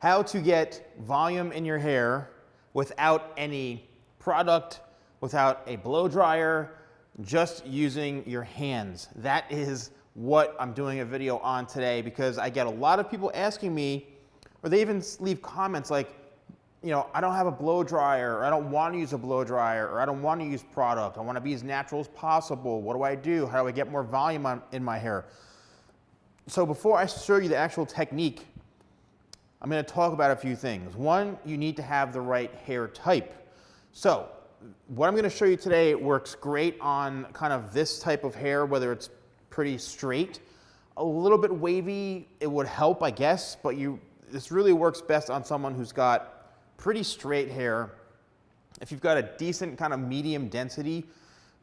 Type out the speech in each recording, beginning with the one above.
How to get volume in your hair without any product, without a blow dryer, just using your hands. That is what I'm doing a video on today, because I get a lot of people asking me, or they even leave comments like, you know, I don't have a blow dryer, or I don't want to use a blow dryer, or I don't want to use product. I want to be as natural as possible. What do I do? How do I get more volume in my hair? So before I show you the actual technique, I'm going to talk about a few things. One, you need to have the right hair type. So what I'm going to show you today works great on kind of this type of hair, whether it's pretty straight. A little bit wavy, it would help, I guess, but this really works best on someone who's got pretty straight hair. If you've got a decent kind of medium density,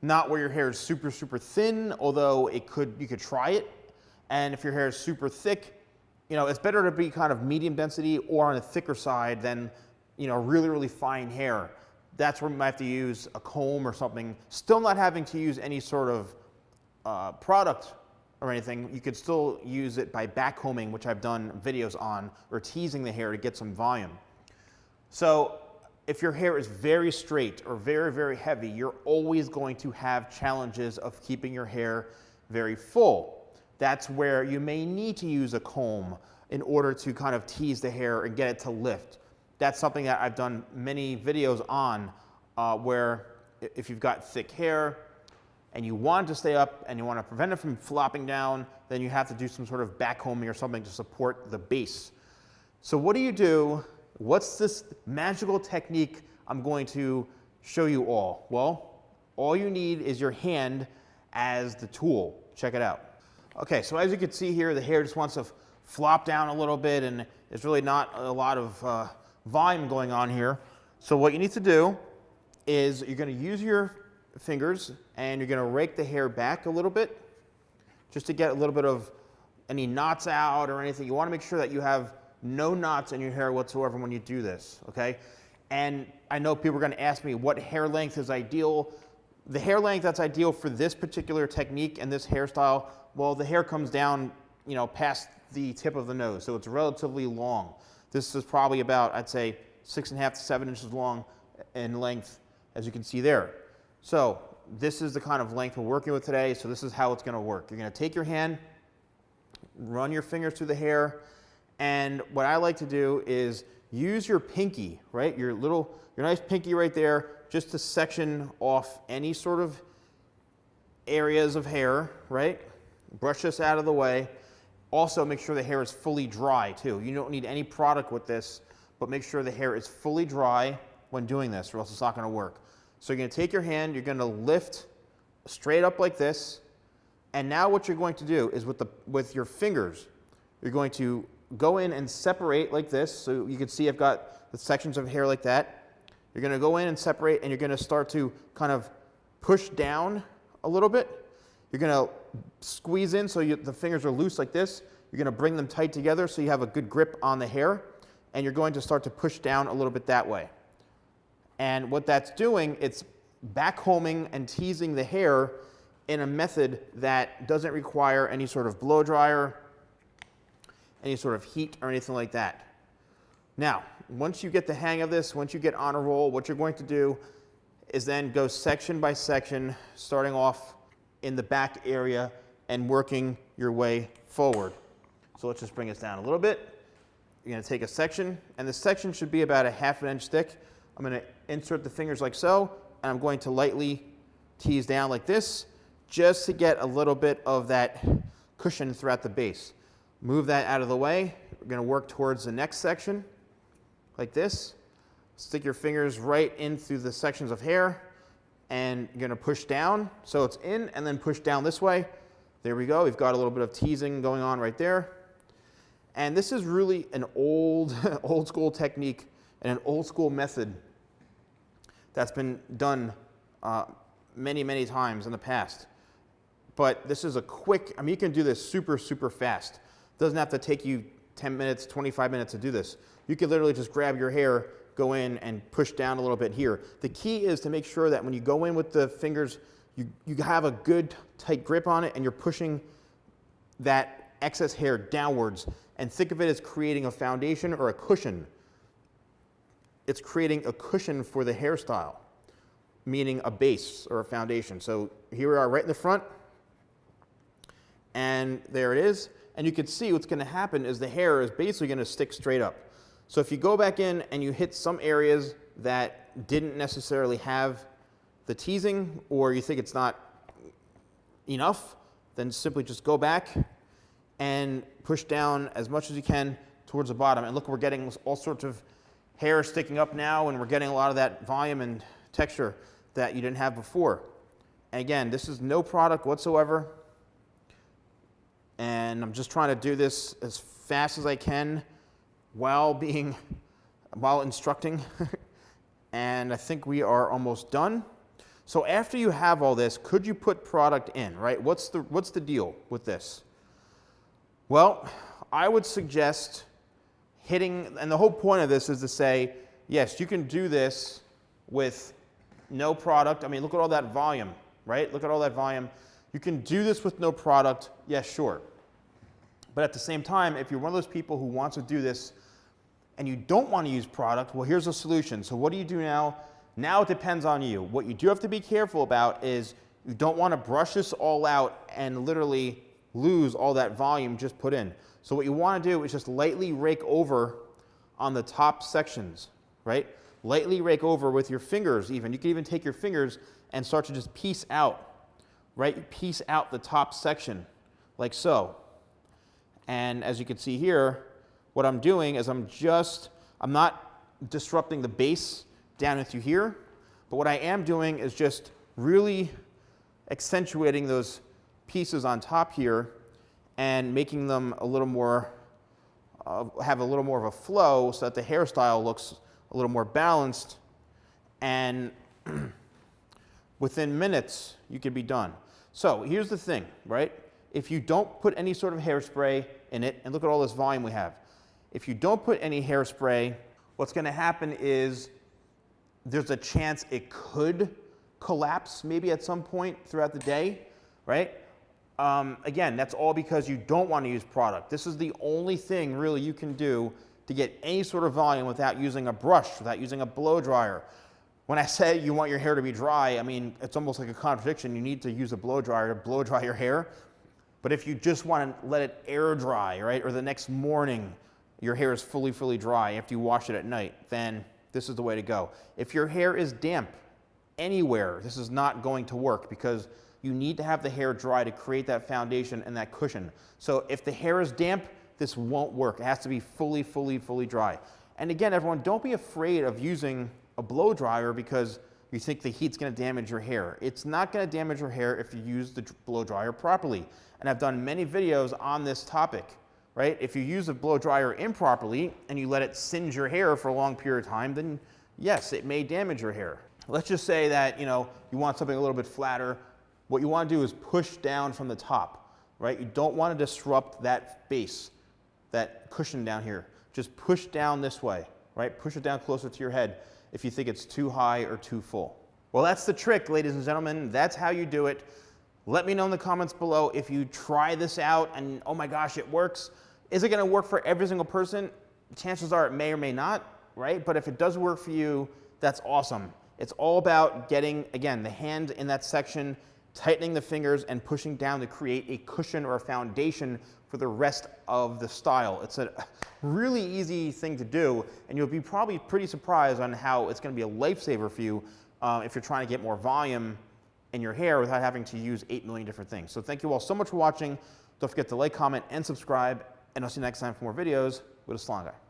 not where your hair is super, super thin, although you could try it. And if your hair is super thick, you know, it's better to be kind of medium density or on the thicker side than, you know, really, really fine hair. That's where you might have to use a comb or something. Still not having to use any sort of product or anything. You could still use it by backcombing, which I've done videos on, or teasing the hair to get some volume. So if your hair is very straight or very, very heavy, you're always going to have challenges of keeping your hair very full. That's where you may need to use a comb in order to kind of tease the hair and get it to lift. That's something that I've done many videos on, where if you've got thick hair and you want it to stay up and you want to prevent it from flopping down, then you have to do some sort of backcombing or something to support the base. So what do you do? What's this magical technique I'm going to show you all? Well, all you need is your hand as the tool. Check it out. Okay, so as you can see here, the hair just wants to flop down a little bit, and there's really not a lot of volume going on here. So what you need to do is you're going to use your fingers and you're going to rake the hair back a little bit just to get a little bit of any knots out or anything. You want to make sure that you have no knots in your hair whatsoever when you do this, okay? And I know people are going to ask me what hair length is ideal. The hair length that's ideal for this particular technique and this hairstyle, well, the hair comes down, you know, past the tip of the nose, so it's relatively long. This is probably about, I'd say, 6.5 to 7 inches long in length, as you can see there. So this is the kind of length we're working with today, so this is how it's going to work. You're going to take your hand, run your fingers through the hair, and what I like to do is use your pinky, right, your nice pinky right there, just to section off any sort of areas of hair, right? Brush this out of the way. Also, make sure the hair is fully dry too. You don't need any product with this, but make sure the hair is fully dry when doing this, or else it's not going to work. So you're going to take your hand, you're going to lift straight up like this, and now what you're going to do is with your fingers, you're going to go in and separate like this. So you can see I've got the sections of hair like that. You're going to go in and separate, and you're going to start to kind of push down a little bit. You're going to squeeze in so the fingers are loose like this. You're going to bring them tight together so you have a good grip on the hair, and you're going to start to push down a little bit that way. And what that's doing, it's backcombing and teasing the hair in a method that doesn't require any sort of blow dryer, any sort of heat or anything like that. Now, once you get the hang of this, once you get on a roll, what you're going to do is then go section by section, starting off in the back area and working your way forward. So let's just bring this down a little bit. You're going to take a section, and the section should be about 1/2 inch thick. I'm going to insert the fingers like so, and I'm going to lightly tease down like this, just to get a little bit of that cushion throughout the base. Move that out of the way. We're going to work towards the next section, like this. Stick your fingers right in through the sections of hair, and you're going to push down so it's in, and then push down this way. There we go. We've got a little bit of teasing going on right there. And this is really an old school technique and an old school method that's been done many, many times in the past. But this is a quick, I mean, you can do this super, super fast. It doesn't have to take you 10 minutes, 25 minutes to do this. You can literally just grab your hair, go in and push down a little bit here. The key is to make sure that when you go in with the fingers, you have a good tight grip on it, and you're pushing that excess hair downwards and think of it as creating a foundation or a cushion. It's creating a cushion for the hairstyle, meaning a base or a foundation. So here we are right in the front, and there it is. And you can see what's going to happen is the hair is basically going to stick straight up. So if you go back in and you hit some areas that didn't necessarily have the teasing, or you think it's not enough, then simply just go back and push down as much as you can towards the bottom. And look, we're getting all sorts of hair sticking up now, and we're getting a lot of that volume and texture that you didn't have before. And again, this is no product whatsoever. And I'm just trying to do this as fast as I can while instructing. And I think we are almost done. So after you have all this, could you put product in, right? What's the deal with this? Well, I would suggest hitting, and the whole point of this is to say, yes, you can do this with no product. I mean, look at all that volume, right? Look at all that volume. You can do this with no product, yes, sure. But at the same time, if you're one of those people who wants to do this and you don't want to use product, well, here's a solution. So what do you do now? Now it depends on you. What you do have to be careful about is you don't want to brush this all out and literally lose all that volume just put in. So what you want to do is just lightly rake over on the top sections, right? Lightly rake over with your fingers even. You can even take your fingers and start to just piece out, right? Piece out the top section like so. And as you can see here, what I'm doing is I'm not disrupting the base down into here, but what I am doing is just really accentuating those pieces on top here and making them a little more, have a little more of a flow so that the hairstyle looks a little more balanced, and within minutes you can be done. So here's the thing, right? If you don't put any sort of hairspray in it, and look at all this volume we have. If you don't put any hairspray, what's going to happen is there's a chance it could collapse maybe at some point throughout the day, right? Again, that's all because you don't want to use product. This is the only thing really you can do to get any sort of volume without using a brush, without using a blow dryer. When I say you want your hair to be dry, I mean, it's almost like a contradiction. You need to use a blow dryer to blow dry your hair. But if you just want to let it air dry, right, or the next morning your hair is fully dry after you wash it at night, then this is the way to go. If your hair is damp anywhere, this is not going to work because you need to have the hair dry to create that foundation and that cushion. So if the hair is damp, this won't work. It has to be fully dry. And again, everyone, don't be afraid of using a blow dryer because you think the heat's going to damage your hair. It's not going to damage your hair if you use the blow dryer properly. And I've done many videos on this topic, right? If you use a blow dryer improperly and you let it singe your hair for a long period of time, then yes, it may damage your hair. Let's just say that, you want something a little bit flatter. What you want to do is push down from the top, right? You don't want to disrupt that base, that cushion down here. Just push down this way, right? Push it down closer to your head if you think it's too high or too full. Well, that's the trick, ladies and gentlemen. That's how you do it. Let me know in the comments below if you try this out and, oh my gosh, it works. Is it going to work for every single person? Chances are it may or may not, right? But if it does work for you, that's awesome. It's all about getting, again, the hand in that section, tightening the fingers and pushing down to create a cushion or a foundation for the rest of the style. It's a really easy thing to do, and you'll be probably pretty surprised on how it's going to be a lifesaver for you if you're trying to get more volume in your hair without having to use 8 million different things. So thank you all so much for watching. Don't forget to like, comment, and subscribe, and I'll see you next time for more videos with a Salon Guy.